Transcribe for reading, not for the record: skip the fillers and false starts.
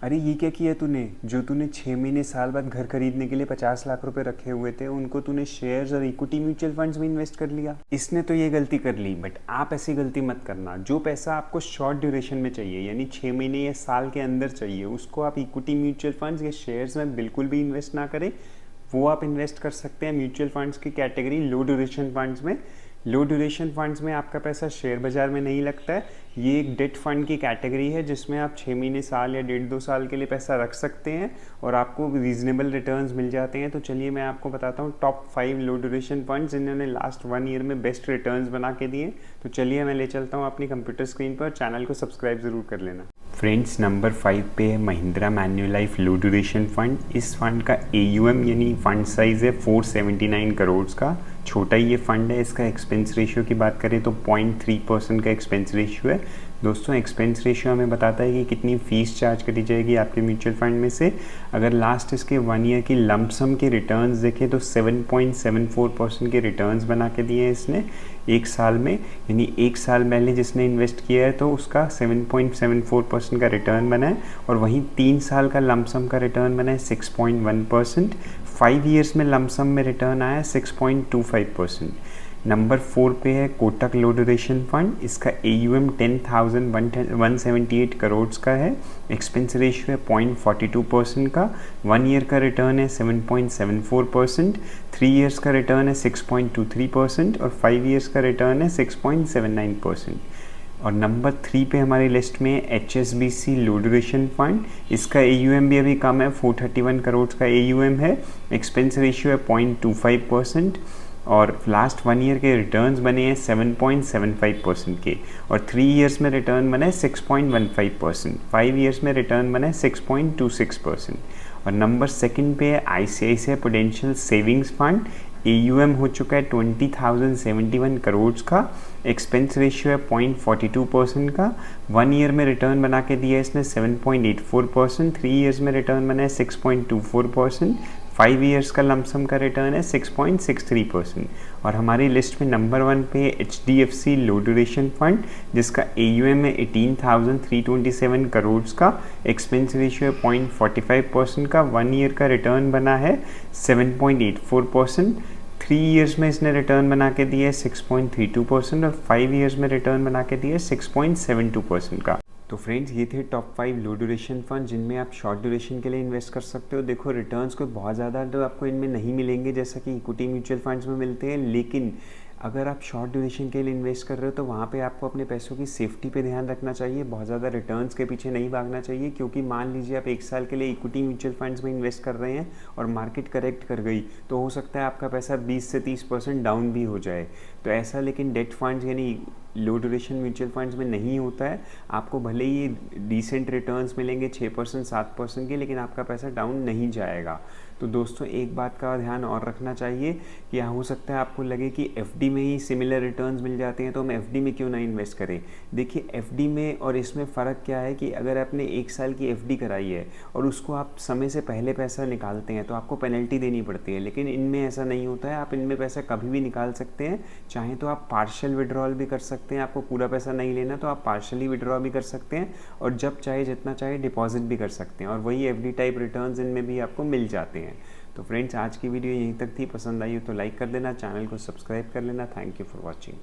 अरे ये क्या किया तूने? जो तूने 6 महीने साल बाद घर खरीदने के लिए 50 लाख रुपए रखे हुए थे, उनको तूने शेयर्स और इक्विटी म्यूचुअल फंड्स में इन्वेस्ट कर लिया। इसने तो ये गलती कर ली, बट आप ऐसी गलती मत करना। जो पैसा आपको शॉर्ट ड्यूरेशन में चाहिए, यानी 6 महीने या साल के अंदर चाहिए, उसको आप इक्विटी म्यूचुअल फंड्स या शेयर्स में बिल्कुल भी इन्वेस्ट ना करें। वो आप इन्वेस्ट कर सकते हैं म्यूचुअल फंड्स की कैटेगरी लो ड्यूरेशन फंड्स में। लो ड्यूरेशन फंड्स में आपका पैसा शेयर बाजार में नहीं लगता है। ये एक डेट फंड की कैटेगरी है जिसमें आप 6 महीने, साल या 1.5-2 साल के लिए पैसा रख सकते हैं और आपको रीजनेबल रिटर्न्स मिल जाते हैं। तो चलिए मैं आपको बताता हूँ टॉप 5 लो ड्यूरेशन फंड्स जिन्होंने लास्ट 1 ईयर में बेस्ट रिटर्न्स बना के दिए। तो चलिए मैं ले चलता हूँ अपनी कंप्यूटर स्क्रीन पर। चैनल को सब्सक्राइब ज़रूर कर लेना। फ्रेंड्स, नंबर 5 पे है महिंद्रा मैन्युलाइफ लो ड्यूरेशन फंड। इस फंड का AUM यानी फंड साइज़ है 479 करोड़ का। छोटा ही ये फंड है। इसका एक्सपेंस रेशियो की बात करें तो 0.3% का एक्सपेंस रेशियो है। दोस्तों, एक्सपेंस रेशियो हमें बताता है कि कितनी फ़ीस चार्ज करी जाएगी आपके म्यूचुअल फंड में से। अगर लास्ट इसके 1 ईयर की लमसम के रिटर्न्स देखें तो 7.74% के रिटर्न्स बना के दिए हैं इसने एक साल में। यानी एक साल पहले जिसने इन्वेस्ट किया है तो उसका 7.74% का रिटर्न बना है, और वहीं 3 साल का लमसम का रिटर्न बना है 6.1%। 5 ईयर्स में लमसम में रिटर्न आया 6.25%। नंबर 4 पे है कोटक लो ड्यूरेशन फंड। इसका AUM 10,178 करोड़ का है। एक्सपेंस रेशियो है 0.42% का। 1 ईयर का रिटर्न है 7.74%। 3 ईयर्स का रिटर्न है 6.23% और 5 ईयर्स का रिटर्न है 6.79%। और नंबर 3 पे हमारी लिस्ट में है HSBC लो ड्यूरेशन फंड। इसका AUM भी अभी कम है, 431 करोड़ का AUM है। एक्सपेंस रेशियो है 0.25% और लास्ट 1 ईयर के रिटर्न्स बने हैं 7.75% के, और 3 ईयर्स में रिटर्न बना है 6.15%। 5 ईयर्स में रिटर्न बना है 6.26%। और नंबर 2 पे है ICICI prudential savings fund. AUM हो चुका है 20,071 करोड़ का। एक्सपेंस रेशियो है 0.42% का। 1 ईयर में रिटर्न बना के दिया है इसने 7.84%। 3 ईयर्स में रिटर्न बना है 6.24%। 5 ईयर्स का लमसम का रिटर्न है 6.63%। और हमारी लिस्ट में नंबर 1 पे है HDFC लो ड्यूरेशन फंड, जिसका AUM है 18,327 करोड़ का। एक्सपेंस रेशियो है 0.45% का। 1 ईयर का रिटर्न बना है 7.84%। 3 ईयर्स में इसने रिटर्न बना के दिया है 6.32% और 5 ईयर्स में रिटर्न बना के दिया है 6.72% का। तो फ्रेंड्स, ये थे टॉप 5 लो ड्यूरेशन फंड जिनमें आप शॉर्ट ड्यूरेशन के लिए इन्वेस्ट कर सकते हो। देखो, रिटर्न्स कोई बहुत ज़्यादा तो आपको इनमें नहीं मिलेंगे जैसा कि इक्विटी म्यूचुअल फंड्स में मिलते हैं, लेकिन अगर आप शॉर्ट ड्यूरेशन के लिए इन्वेस्ट कर रहे हो तो वहाँ पे आपको अपने पैसों की सेफ्टी पे ध्यान रखना चाहिए। बहुत ज़्यादा रिटर्न्स के पीछे नहीं भागना चाहिए, क्योंकि मान लीजिए आप 1 साल के लिए इक्विटी म्यूचुअल फंड्स में इन्वेस्ट कर रहे हैं और मार्केट करेक्ट कर गई तो हो सकता है आपका पैसा 20 से 30% डाउन भी हो जाए। तो ऐसा लेकिन डेट फंड्स यानी लो ड्यूरेशन म्यूचुअल फंड्स में नहीं होता है। आपको भले ही डिसेंट रिटर्न्स मिलेंगे 6% 7% के, लेकिन आपका पैसा डाउन नहीं जाएगा। तो दोस्तों, एक बात का ध्यान और रखना चाहिए कि हो सकता है आपको लगे कि FD में ही सिमिलर रिटर्न्स मिल जाते हैं तो हम FD में क्यों ना इन्वेस्ट करें। देखिए, FD में और इसमें फ़र्क क्या है कि अगर आपने 1 साल की FD कराई है और उसको आप समय से पहले पैसा निकालते हैं तो आपको पेनल्टी देनी पड़ती है, लेकिन इनमें ऐसा नहीं होता है। आप इनमें पैसा कभी भी निकाल सकते हैं। चाहे तो आप पार्शियल विड्रॉल भी कर सकते हैं। आपको पूरा पैसा नहीं लेना तो आप पार्शियली विड्रॉ भी कर सकते हैं, और जब चाहे जितना चाहे डिपॉजिट भी कर सकते हैं, और वही FD टाइप रिटर्न्स इनमें भी आपको मिल जाते हैं। तो फ्रेंड्स, आज की वीडियो यहीं तक थी। पसंद आई हो तो लाइक कर देना, चैनल को सब्सक्राइब कर लेना। Thank you for watching.